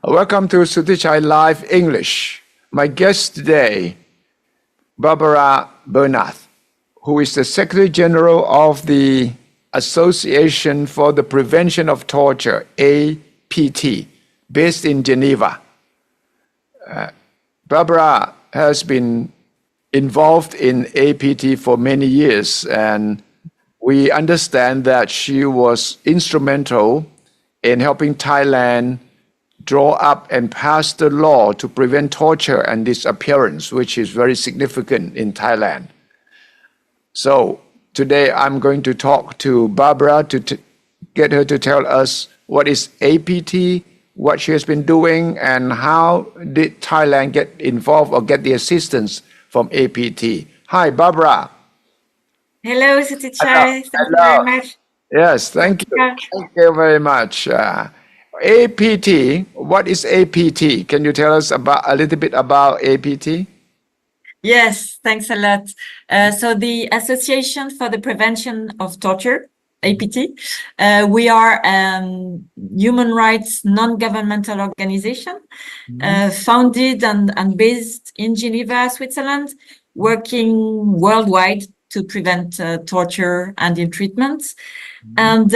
Welcome to Suthichai Live English. My guest today, Barbara Bernath, who is the Secretary General of the Association for the Prevention of Torture, APT, based in Geneva. Barbara has been involved in APT for many years, and we understand that she was instrumental in helping Thailand draw up and pass the law to prevent torture and disappearance, which is very significant in Thailand. So today I'm going to talk to Barbara to get her to tell us what is APT, what she has been doing, and how did Thailand get involved or get the assistance from APT. Hi, Barbara. Hello, Suthichai. Thank you Hello. very much. Yes, thank you. Thank you very much. APT, what is APT? Can you tell us a little bit about APT? Yes, thanks a lot. So the Association for the Prevention of Torture, APT, we are a human rights non-governmental organization founded and based in Geneva, Switzerland, working worldwide to prevent torture and ill treatment. And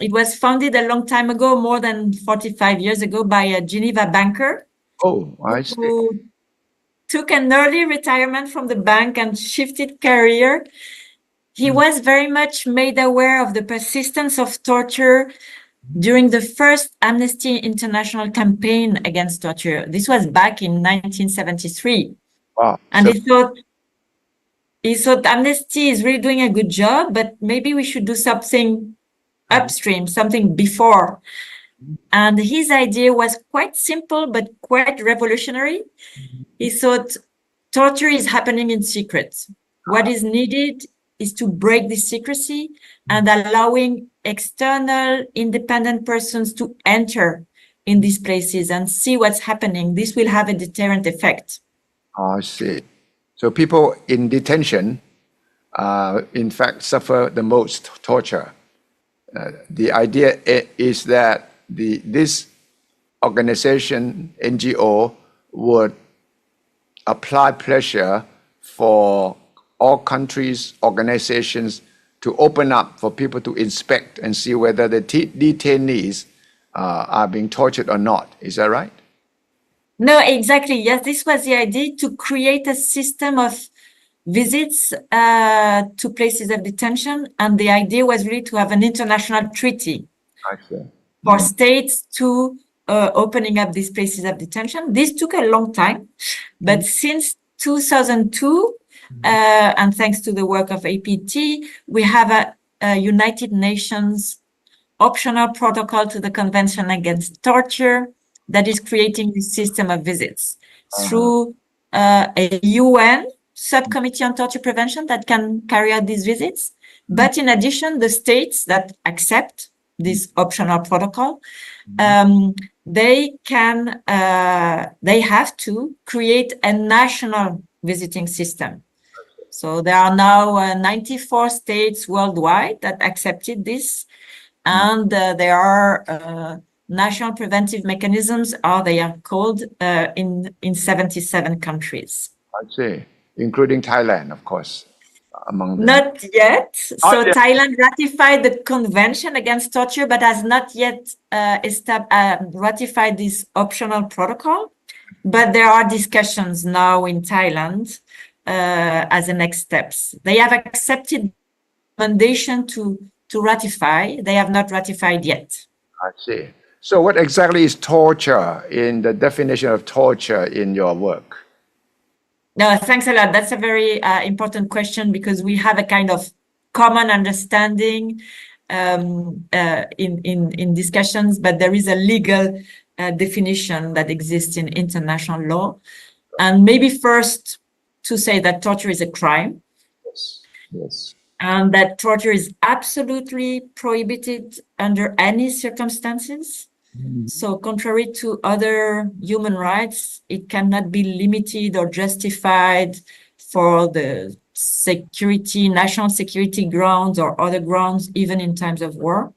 it was founded a long time ago, more than 45 years ago, by a Geneva banker. Oh, I see. Who took an early retirement from the bank and shifted career. He was very much made aware of the persistence of torture during the first Amnesty International campaign against torture. This was back in 1973. Wow. And he thought Amnesty is really doing a good job, but maybe we should do something upstream, something before. And his idea was quite simple, but quite revolutionary. He thought torture is happening in secret. What is needed is to break the secrecy and allowing external independent persons to enter in these places and see what's happening. This will have a deterrent effect. I see. So people in detention, in fact, suffer the most torture. The idea is that this organization, NGO, would apply pressure for all countries, organizations to open up for people to inspect and see whether the detainees are being tortured or not. Is that right? No, exactly. Yes, this was the idea, to create a system of visits to places of detention. And the idea was really to have an international treaty for states to opening up these places of detention. This took a long time, but since 2002, and thanks to the work of APT, we have a United Nations optional protocol to the Convention Against Torture that is creating this system of visits through a UN subcommittee on torture prevention that can carry out these visits. But in addition, the states that accept this optional protocol, they have to create a national visiting system. So there are now 94 states worldwide that accepted this, and there are national preventive mechanisms, or they are called, in 77 countries. I see, including Thailand, of course, among them. Not yet. So Thailand ratified the Convention Against Torture, but has not yet ratified this optional protocol. But there are discussions now in Thailand as the next steps. They have accepted recommendation to ratify. They have not ratified yet. I see. So what exactly is torture, in the definition of torture in your work? No, thanks a lot. That's a very important question, because we have a kind of common understanding in discussions, but there is a legal definition that exists in international law. And maybe first to say that torture is a crime. Yes. And that torture is absolutely prohibited under any circumstances. So contrary to other human rights, it cannot be limited or justified for the national security grounds or other grounds, even in times of war.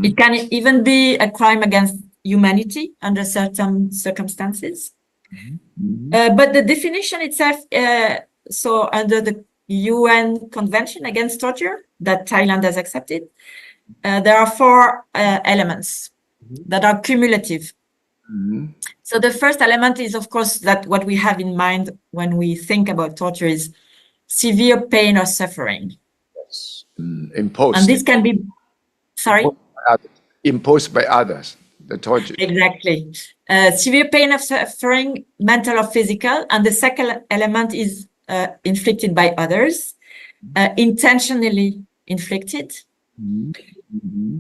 It can even be a crime against humanity under certain circumstances. But the definition itself, so under the UN Convention Against Torture that Thailand has accepted, there are four elements that are cumulative. So the first element is, of course, that what we have in mind when we think about torture is severe pain or suffering. Yes. Imposed. And this can be, sorry? Imposed by others, the torture. Exactly. Severe pain or suffering, mental or physical. And the second element is inflicted by others, intentionally inflicted.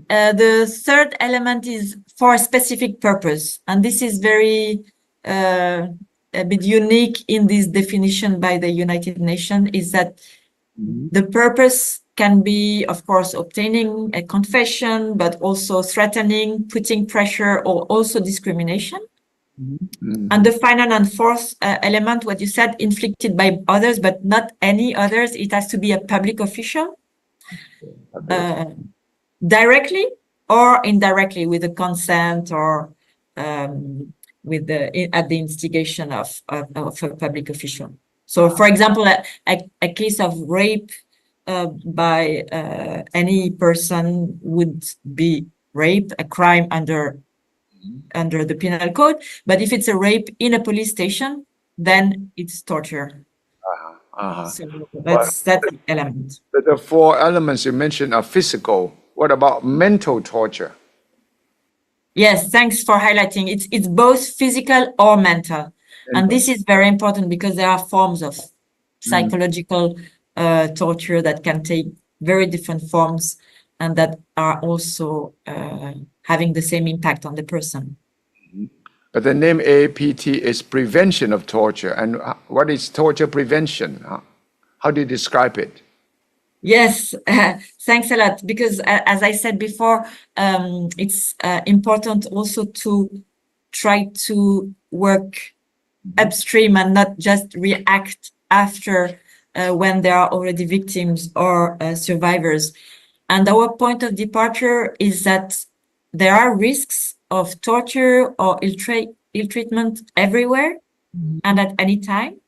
The third element is for a specific purpose. And this is very a bit unique in this definition by the United Nations, is that the purpose can be, of course, obtaining a confession, but also threatening, putting pressure, or also discrimination. And the final and fourth element, what you said, inflicted by others, but not any others. It has to be a public official, directly or indirectly, with the consent or with the at the instigation of a public official. So, for example, a case of rape by any person would be rape, a crime under the penal code. But if it's a rape in a police station, then it's torture. So that's the element. The four elements you mentioned are physical. What about mental torture? Yes, thanks for highlighting. It's both physical or mental. And this is very important because there are forms of psychological torture that can take very different forms and that are also having the same impact on the person. But the name APT is prevention of torture. And what is torture prevention? How do you describe it? Yes, thanks a lot. Because as I said before, it's important also to try to work upstream and not just react after when there are already victims or survivors. And our point of departure is that there are risks of torture or ill treatment everywhere and at any time.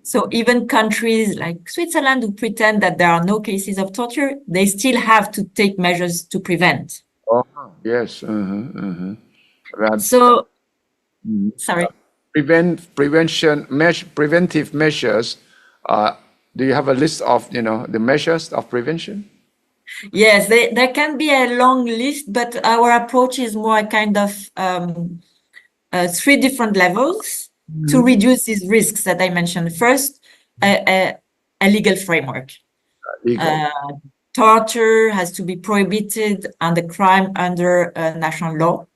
So even countries like Switzerland who pretend that there are no cases of torture, they still have to take measures to prevent. Oh, yes. So, sorry. Preventive measures. Do you have a list of, the measures of prevention? Yes, there can be a long list, but our approach is more a kind of 3 different levels to reduce these risks that I mentioned. First, a legal framework. Torture has to be prohibited and a crime under national law.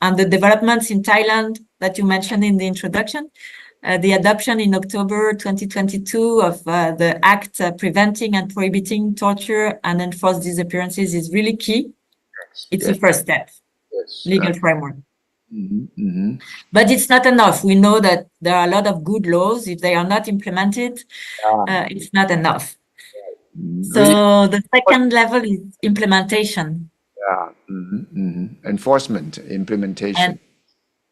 And the developments in Thailand that you mentioned in the introduction, the adoption in October 2022 of the Act Preventing and Prohibiting Torture and Enforced Disappearances is really key. It's the first step, legal framework. But it's not enough. We know that there are a lot of good laws. If they are not implemented, it's not enough. So the second level is implementation. Enforcement, implementation.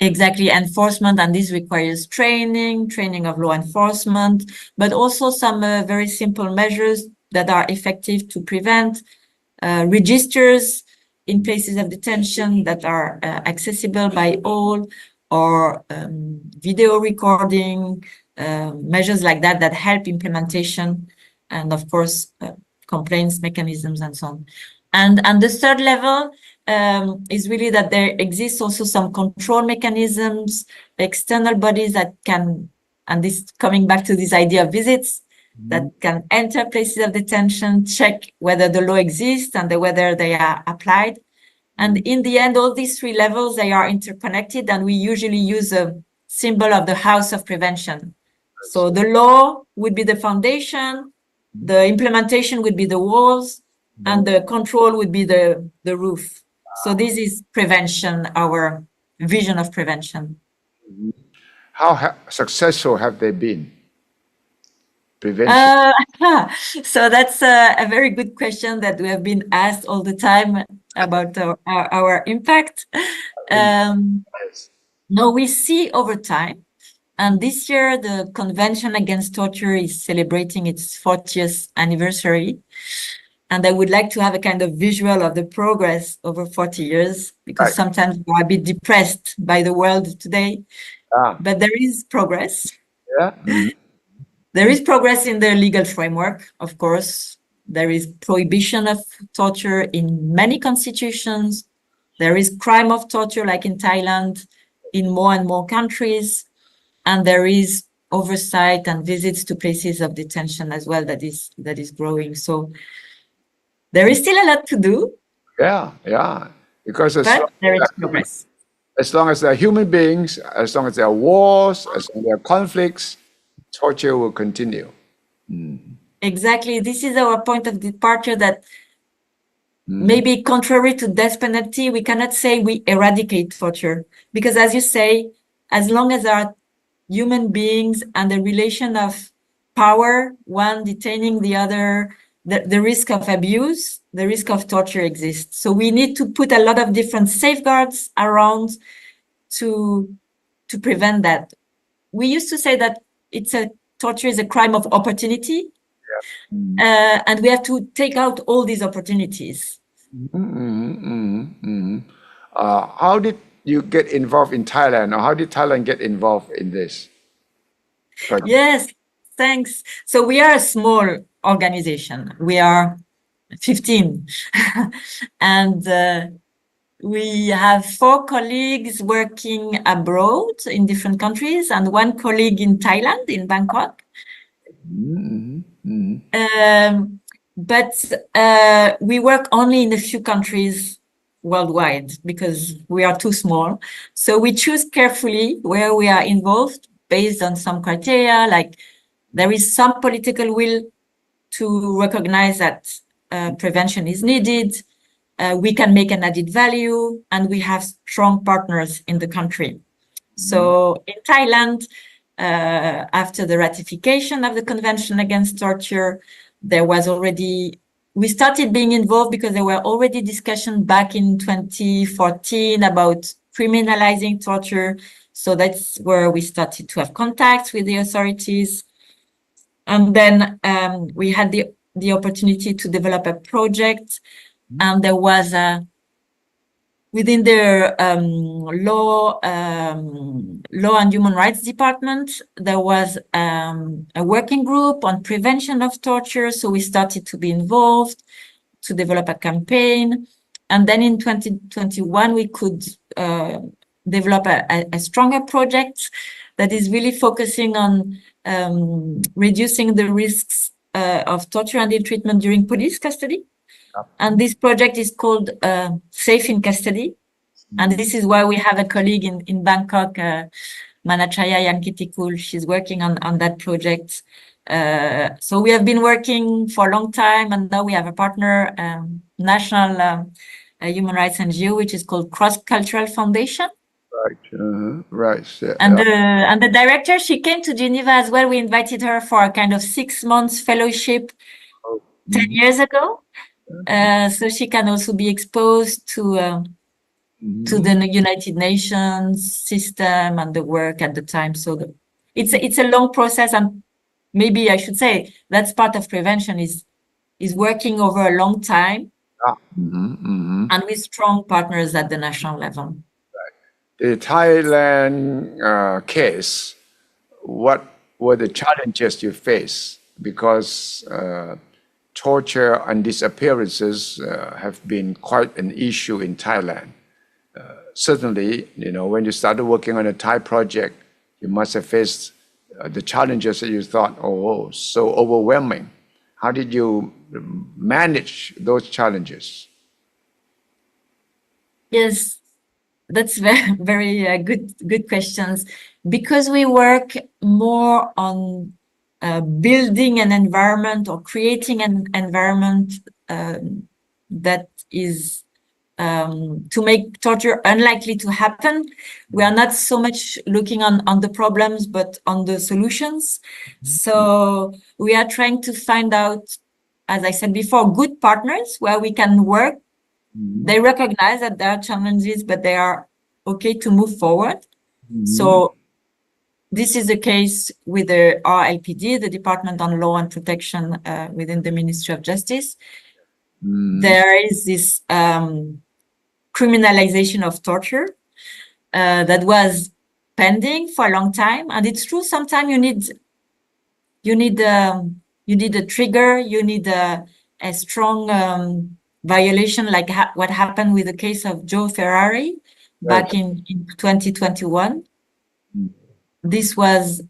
Exactly, enforcement, and this requires training of law enforcement, but also some very simple measures that are effective to prevent, registers in places of detention that are accessible by all, or video recording, measures like that that help implementation, and of course, complaints mechanisms and so on. And the third level is really that there exists also some control mechanisms, external bodies that can, and this coming back to this idea of visits, that can enter places of detention, check whether the law exists and whether they are applied. And in the end, all these 3 levels, they are interconnected, and we usually use a symbol of the house of prevention. So the law would be the foundation, the implementation would be the walls, and the control would be the roof. So this is prevention, our vision of prevention. How successful have they been? Prevention. So that's a very good question that we have been asked all the time. about our impact. No, we see over time. And this year, the Convention Against Torture is celebrating its 40th anniversary. And I would like to have a kind of visual of the progress over 40 years, because sometimes we are a bit depressed by the world today. But there is progress. Yeah. Mm-hmm. There is progress in the legal framework, of course. There is prohibition of torture in many constitutions. There is crime of torture, like in Thailand, in more and more countries. And there is oversight and visits to places of detention as well that is growing. So there is still a lot to do. Yeah, yeah. Because there is progress. As long as there are human beings, as long as there are wars, as long as there are conflicts, torture will continue. Exactly. This is our point of departure, that maybe contrary to death penalty, we cannot say we eradicate torture. Because as you say, as long as there are human beings and the relation of power, one detaining the other, the risk of abuse, the risk of torture exists. So we need to put a lot of different safeguards around to prevent that. We used to say that torture is a crime of opportunity, and we have to take out all these opportunities. How did you get involved in Thailand, or how did Thailand get involved in this project? Yes, thanks. So we are a small organization. We are 15, and we have 4 colleagues working abroad in different countries, and 1 colleague in Thailand, in Bangkok. But we work only in a few countries worldwide because we are too small. So we choose carefully where we are involved based on some criteria, like there is some political will to recognize that prevention is needed. We can make an added value, and we have strong partners in the country. So in Thailand, after the ratification of the Convention Against Torture, we started being involved because there were already discussions back in 2014 about criminalizing torture. So that's where we started to have contacts with the authorities. And then we had the opportunity to develop a project, and there was within their law and human rights department, there was a working group on prevention of torture. So we started to be involved to develop a campaign. And then in 2021, we could develop a stronger project that is really focusing on reducing the risks of torture and ill-treatment during police custody. And this project is called Safe in Custody. And this is why we have a colleague in Bangkok, Manachaya Yankitikul. She's working on that project. So we have been working for a long time, and now we have a partner, national human rights NGO, which is called Cross Cultural Foundation. Right, right. Yeah. And the director, she came to Geneva as well. We invited her for a kind of 6 months fellowship 10 years ago. So she can also be exposed to the United Nations system and the work at the time. So it's a long process, and maybe I should say that's part of prevention is working over a long time and with strong partners at the national level. The Thailand case, what were the challenges you faced? Because torture and disappearances have been quite an issue in Thailand. Certainly, when you started working on a Thai project, you must have faced the challenges that you thought, oh, so overwhelming. How did you manage those challenges? Yes, that's very, very good questions. Because we work more on building an environment or creating an environment that is to make torture unlikely to happen. We are not so much looking on the problems, but on the solutions. So we are trying to find out, as I said before, good partners where we can work They recognize that there are challenges, but they are okay to move forward. So this is the case with the RLPD, the Department on Law and Protection within the Ministry of Justice. There is this criminalization of torture that was pending for a long time, and it's true. Sometimes you need a trigger, you need a strong violation, like what happened with the case of Joe Ferrari back in 2021. This was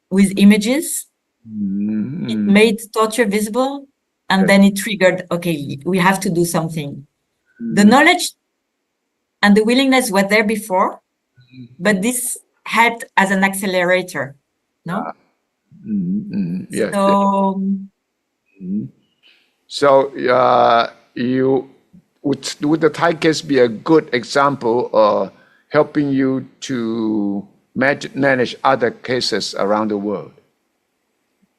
with images. It made torture visible, and then it triggered, okay, we have to do something. The knowledge and the willingness were there before, but this helped as an accelerator, no? Yes. So, you would the Thai case be a good example of helping you to manage other cases around the world?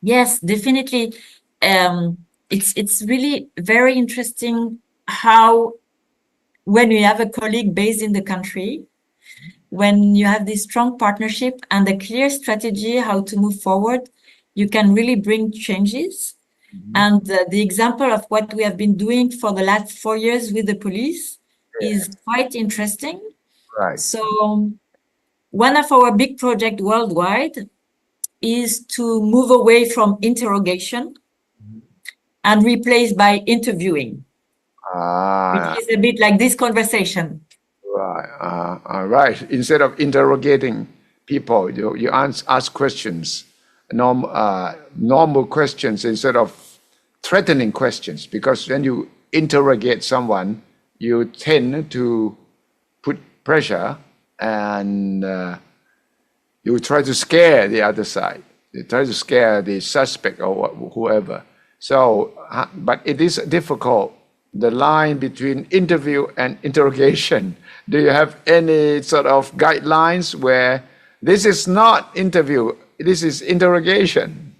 yes, definitely. It's really very interesting how, when you have a colleague based in the country, when you have this strong partnership and a clear strategy how to move forward, you can really bring changes. And the example of what we have been doing for the last 4 years with the police is quite interesting. Right. So one of our big projects worldwide is to move away from interrogation and replace by interviewing, which is a bit like this conversation. Right. Right. Instead of interrogating people, you ask questions, normal questions instead of threatening questions. Because when you interrogate someone, you tend to put pressure and you try to scare the other side. You try to scare the suspect or whoever. So, but it is difficult, the line between interview and interrogation. Do you have any sort of guidelines where this is not interview, this is interrogation?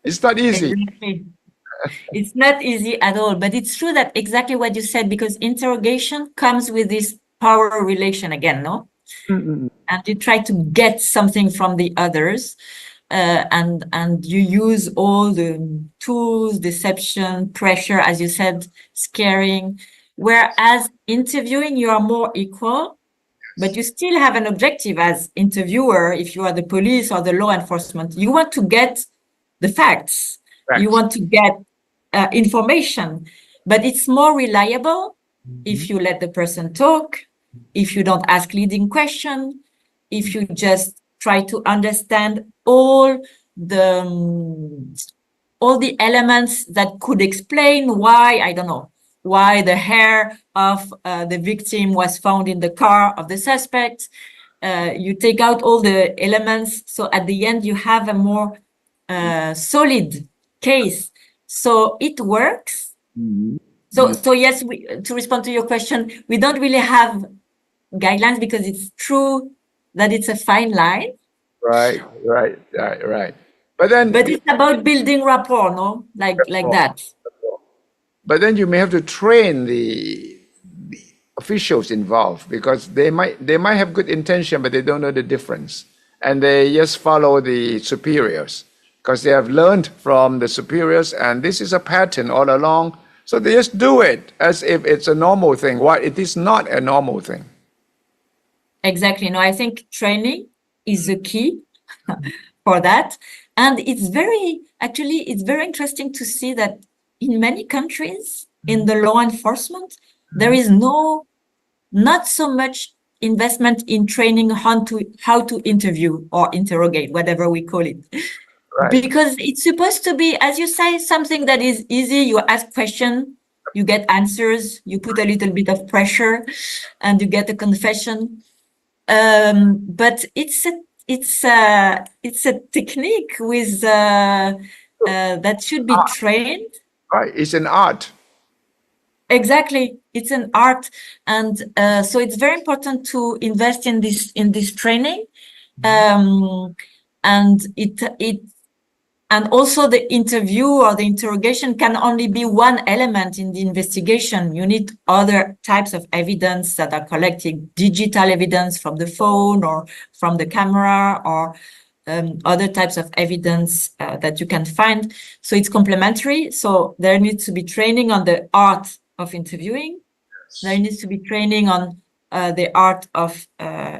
It's not easy. Exactly. It's not easy at all, but it's true that exactly what you said, because interrogation comes with this power relation again, no? And you try to get something from the others, and you use all the tools, deception, pressure, as you said, scaring. Whereas interviewing, you are more equal, but you still have an objective as interviewer. If you are the police or the law enforcement, you want to get the facts. You want to get information, but it's more reliable if you let the person talk, if you don't ask leading questions, if you just try to understand all the elements that could explain why, I don't know, why the hair of the victim was found in the car of the suspect. You take out all the elements, so at the end you have a more solid case. So it works. So yes, to respond to your question, we don't really have guidelines because it's true that it's a fine line. Right. But it's about building rapport, no? Like that. But then you may have to train the officials involved, because they might have good intention, but they don't know the difference, and they just follow the superiors because they have learned from the superiors, and this is a pattern all along. So they just do it as if it's a normal thing. Why it is not a normal thing. Exactly. No, I think training is the key for that. And it's very interesting to see that in many countries in the law enforcement, there is not so much investment in training how to interview or interrogate, whatever we call it. Right. Because it's supposed to be, as you say, something that is easy. You ask questions, you get answers, you put a little bit of pressure, and you get a confession. But it's a technique with that should be trained. Right, it's an art. Exactly, it's an art, and so it's very important to invest in this training, and And also the interview or the interrogation can only be one element in the investigation. You need other types of evidence that are collected, digital evidence from the phone or from the camera, or other types of evidence that you can find. So it's complementary. So there needs to be training on the art of interviewing. There needs to be training on the art of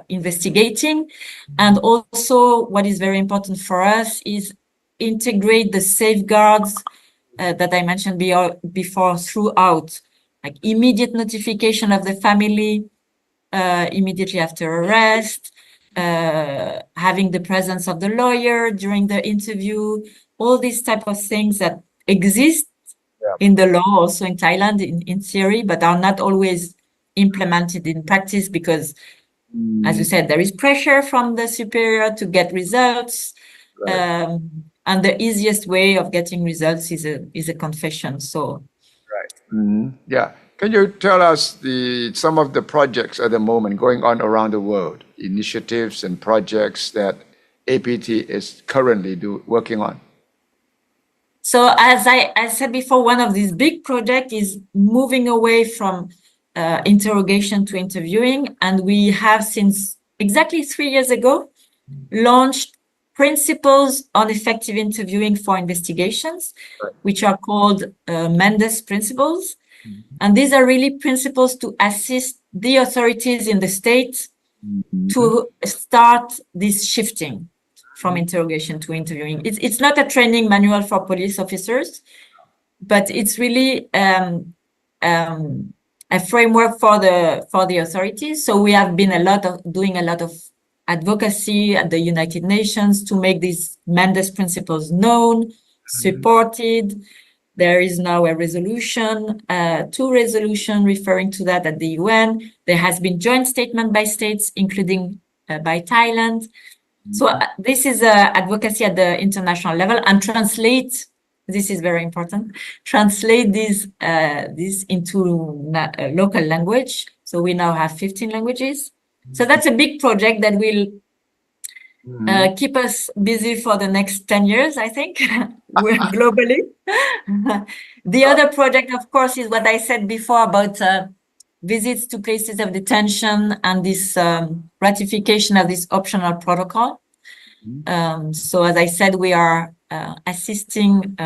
investigating. And also what is very important for us is integrate the safeguards that I mentioned before throughout, like immediate notification of the family immediately after arrest, having the presence of the lawyer during the interview, all these type of things that exist in the law, also in Thailand, in theory, but are not always implemented in practice because, as you said, there is pressure from the superior to get results. Right. And the easiest way of getting results is a confession. So, Yeah. Can you tell us some of the projects at the moment going on around the world, initiatives and projects that APT is currently working on? so as I said before, one of these big projects is moving away from interrogation to interviewing. And we have, since exactly 3 years ago, launched principles on effective interviewing for investigations, which are called Mendes principles. And these are really principles to assist the authorities in the state to start this shifting from interrogation to interviewing. It's not a training manual for police officers, but it's really a framework for the authorities. So we have been doing a lot of advocacy at the United Nations to make these Mendes principles known, supported. There is now a resolution, two resolutions referring to that at the UN. There has been joint statement by states, including by Thailand. So this is advocacy at the international level, and translate. This is very important. Translate this into local language. So we now have 15 languages. So that's a big project that will keep us busy for the next 10 years, I think, globally. The other project, of course, is what I said before about visits to places of detention and this ratification of this optional protocol. So as I said, we are assisting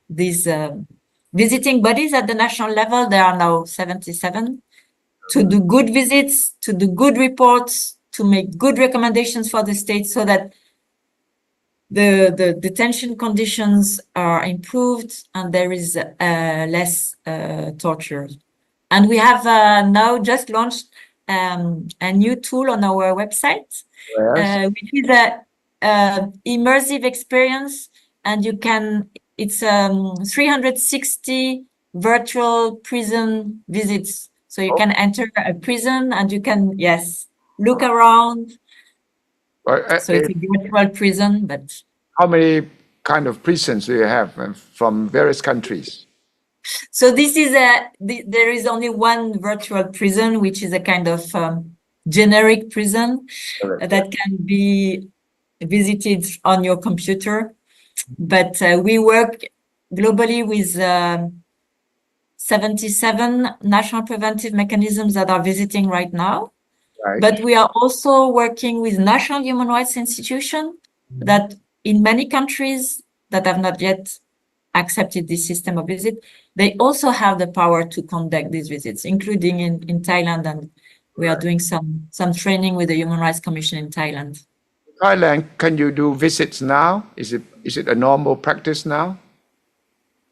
these visiting bodies at the national level. There are now 77 to do good visits, to do good reports, to make good recommendations for the state so that the detention conditions are improved and there is less torture. And we have now just launched a new tool on our website, which is a immersive experience, and it's 360 virtual prison visits. So you can enter a prison and you can, look around. So it's a virtual prison, but... How many kind of prisons do you have from various countries? So this is there is only one virtual prison, which is a kind of generic prison that can be visited on your computer. But we work globally with 77 national preventive mechanisms that are visiting right now. Right. But we are also working with national human rights institutions that in many countries that have not yet accepted this system of visit, they also have the power to conduct these visits, including in Thailand. And we are doing some training with the Human Rights Commission in Thailand. Thailand, can you do visits now? Is it a normal practice now?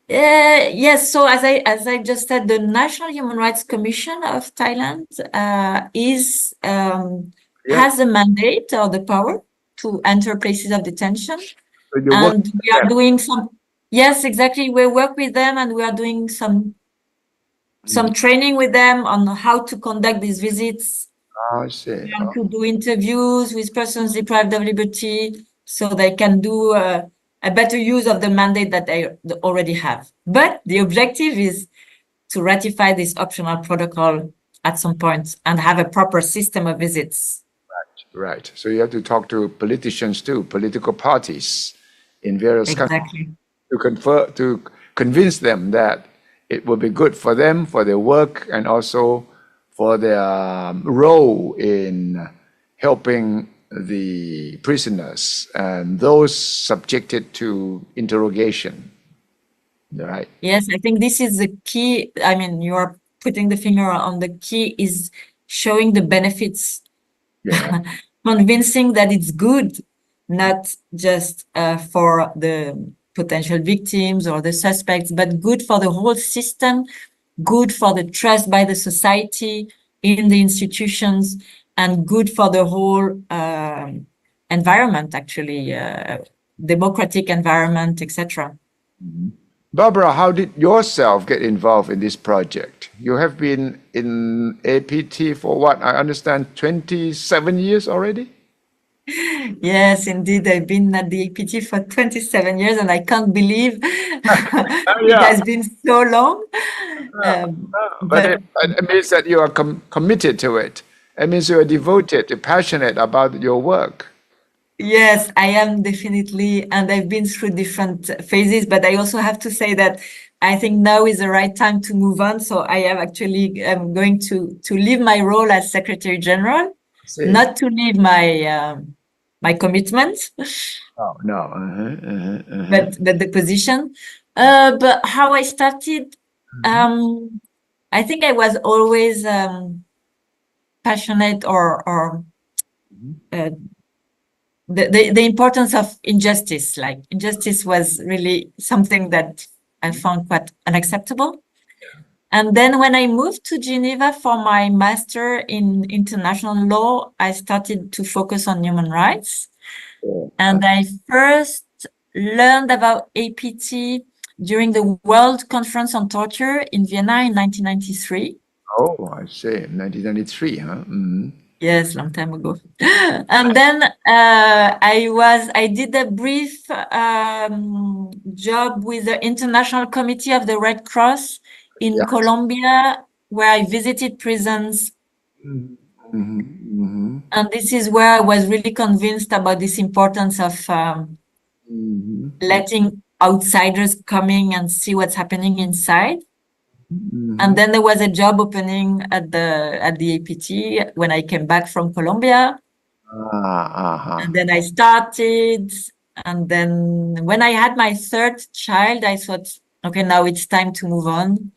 Yes. So as I just said, the National Human Rights Commission of Thailand has a mandate or the power to enter places of detention. So and we are doing some. Yes, exactly. We work with them, and we are doing some training with them on how to conduct these visits. I see. And to do interviews with persons deprived of liberty, so they can do a better use of the mandate that they already have. But the objective is to ratify this optional protocol at some point and have a proper system of visits. Right. So you have to talk to politicians too, political parties, in various countries Exactly. to convince them that it will be good for them, for their work, and also for their role in helping the prisoners and those subjected to interrogation. Right? Yes, I think this is the key. I mean, you are putting the finger on the key is showing the benefits, Yeah. convincing that it's good, not just for the potential victims or the suspects, but good for the whole system, good for the trust by the society in the institutions, and good for the whole environment, actually, democratic environment, etc. Barbara, how did yourself get involved in this project? You have been in APT for what? I understand 27 years already? Yes, indeed. I've been at the APT for 27 years and I can't believe it Yeah. has been so long. Um, But but it means that you are committed to it. It means you are devoted, passionate about your work. yes, I am definitely, and I've been through different phases, but I also have to say that I think now is the right time to move on. So I am actually going to leave my role as Secretary General, See? not to leave my commitment. Oh, no. But the position. But how I started, I think I was always passionate or uh, the importance of injustice. Like injustice was really something that I found quite unacceptable. And then when I moved to Geneva for my master in international law, I started to focus on human rights. And I first learned about APT during the World Conference on Torture in Vienna in 1993. Oh, I see. 1993, huh? Mm-hmm. Yes, long time ago. And then I did a brief job with the International Committee of the Red Cross in Yeah. Colombia, where I visited prisons. Mm-hmm. Mm-hmm. And this is where I was really convinced about this importance of letting outsiders coming and see what's happening inside. And then there was a job opening at the APT when I came back from Colombia. And then I started. And then when I had my third child, I thought, okay, now it's time to move on.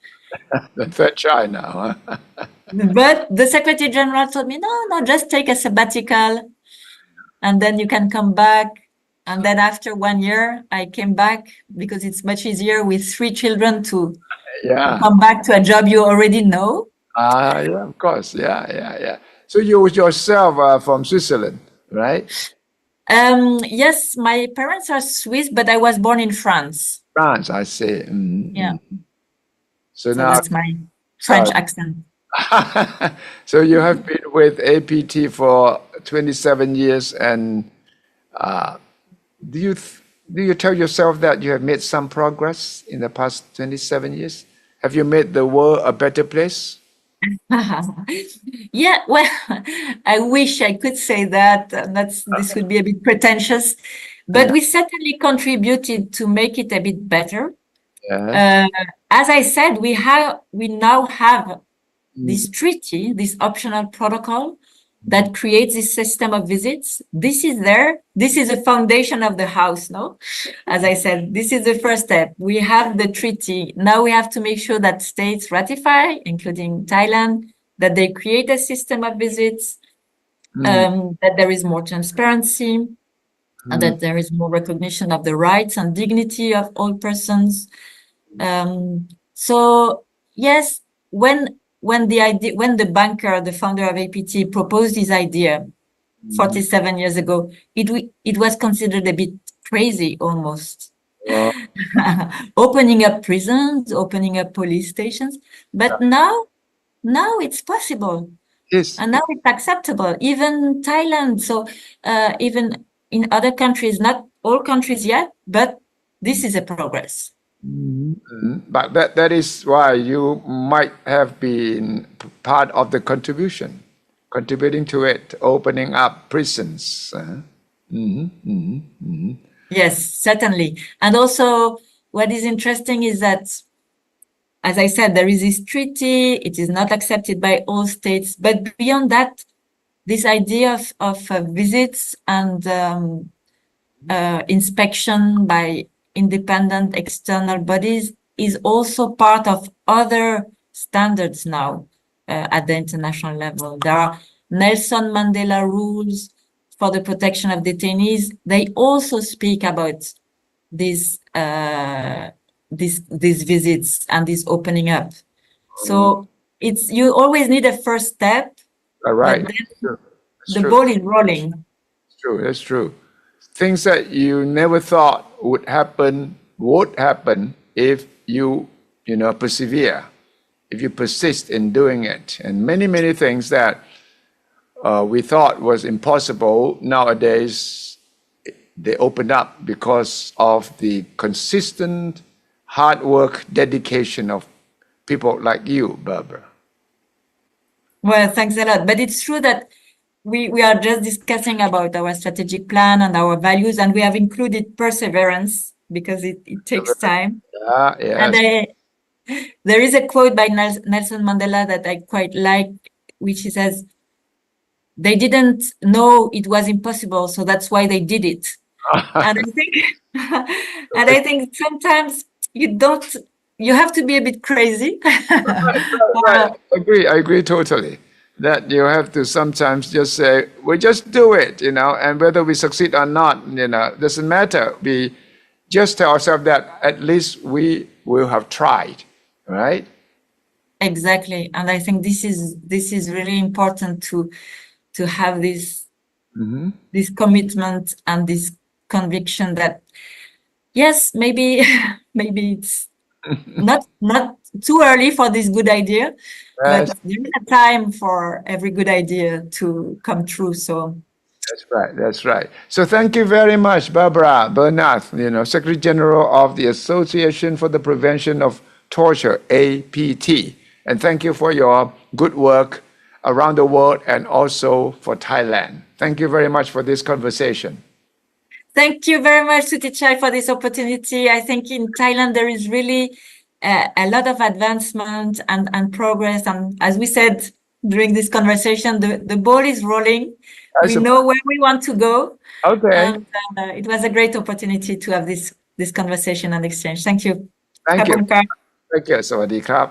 The third child now, huh? But the Secretary General told me, no, just take a sabbatical and then you can come back. And then after 1 year, I came back because it's much easier with 3 children to Yeah. come back to a job you already know. Yeah, of course. Yeah. So you yourself are from Switzerland, right? Yes, my parents are Swiss, but I was born in France. France, I see. Yeah, So so now, that's my French accent. so you have been with APT for 27 years, and do you tell yourself that you have made some progress in the past 27 years? Have you made the world a better place? Yeah, well, I wish I could say that. This would be a bit pretentious, but Yeah. we certainly contributed to make it a bit better. Yeah. As I said, we now have this treaty, this optional protocol that creates this system of visits. This is there. This is the foundation of the house, no? As I said, this is the first step. We have the treaty. Now we have to make sure that states ratify, including Thailand, that they create a system of visits, that there is more transparency, and that there is more recognition of the rights and dignity of all persons. So yes, when the banker, the founder of APT, proposed his idea 47 years ago, it was considered a bit crazy almost. Well, Opening up prisons, opening up police stations, but now it's possible, yes. and now it's acceptable. Even Thailand, so even in other countries, not all countries yet, but this is a progress. But that is why you might have been part of the contribution, contributing to it, opening up prisons. Yes, certainly. And also, what is interesting is that, as I said, there is this treaty. It is not accepted by all states. But beyond that, this idea of visits and inspection by independent external bodies is also part of other standards now at the international level. There are Nelson Mandela rules for the protection of detainees. They also speak about these visits and this opening up. So you always need a first step, All but right. then That's the true. ball is rolling. That's true. Things that you never thought would happen if you persevere, if you persist in doing it. And many things that we thought was impossible nowadays, they opened up because of the consistent hard work, dedication of people like you, Barbara. Well, thanks a lot. But it's true that we are just discussing about our strategic plan and our values, and we have included perseverance because it takes time. Yes. And there is a quote by Nelson Mandela that I quite like, which he says, "They didn't know it was impossible, so that's why they did it." And I think sometimes you have to be a bit crazy. Right. I agree totally. That you have to sometimes just say, we just do it, and whether we succeed or not, doesn't matter. We just tell ourselves that at least we will have tried, right? Exactly. And I think this is really important to have this commitment and this conviction that yes, maybe it's not too early for this good idea, but Yes, there is a time for every good idea to come true. So that's right. So thank you very much, Barbara Bernard, Secretary General of the Association for the Prevention of Torture, APT. And thank you for your good work around the world and also for Thailand. Thank you very much for this conversation. thank you very much, Suthichai, for this opportunity. I think in Thailand there is really a lot of advancement and progress. And as we said during this conversation, the ball is rolling. We know where we want to go. Okay. And it was a great opportunity to have this conversation and exchange. Thank you. Thank you. ขอบคุณครับ Thank you. สวัสดีครับ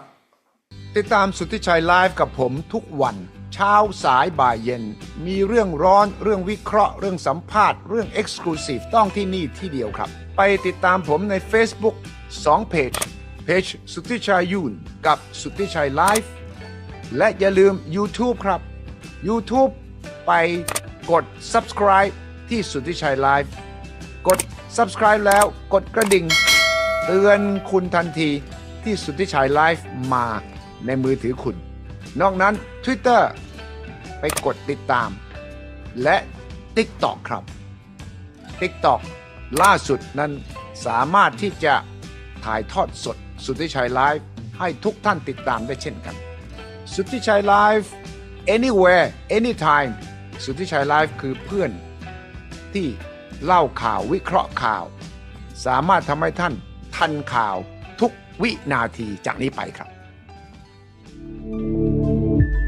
ติดตามสุทธิชัยไลฟ์กับผมทุกวันเช้าสายบ่ายเย็นมีเรื่องร้อนเรื่องวิเคราะห์เรื่องสัมภาษณ์เรื่อง Exclusive ต้องที่นี่ที่เดียวครับไปติดตามผมใน Facebook 2 เพจสุทธิชัยยุ่นกับสุทธิชัยไลฟ์และอย่าลืม YouTube ครับ YouTube ไปกด Subscribe ที่สุทธิชัยไลฟ์กด Subscribe แล้วกดกระดิ่งเตือนคุณทันทีที่สุทธิชัยไลฟ์มาในมือถือคุณนอกนั้น Twitter ไปกดติดตามและ TikTok ครับ TikTok ล่าสุดนั้นสามารถที่จะถ่ายทอดสดสุทธิชัยไลฟ์ให้ทุกท่านติดตามได้เช่นกันสุทธิชัยไลฟ์ anywhere anytime สุทธิชัยไลฟ์คือเพื่อนที่เล่าข่าววิเคราะห์ข่าวสามารถทำให้ท่านทันข่าวทุกวินาทีจากนี้ไปครับ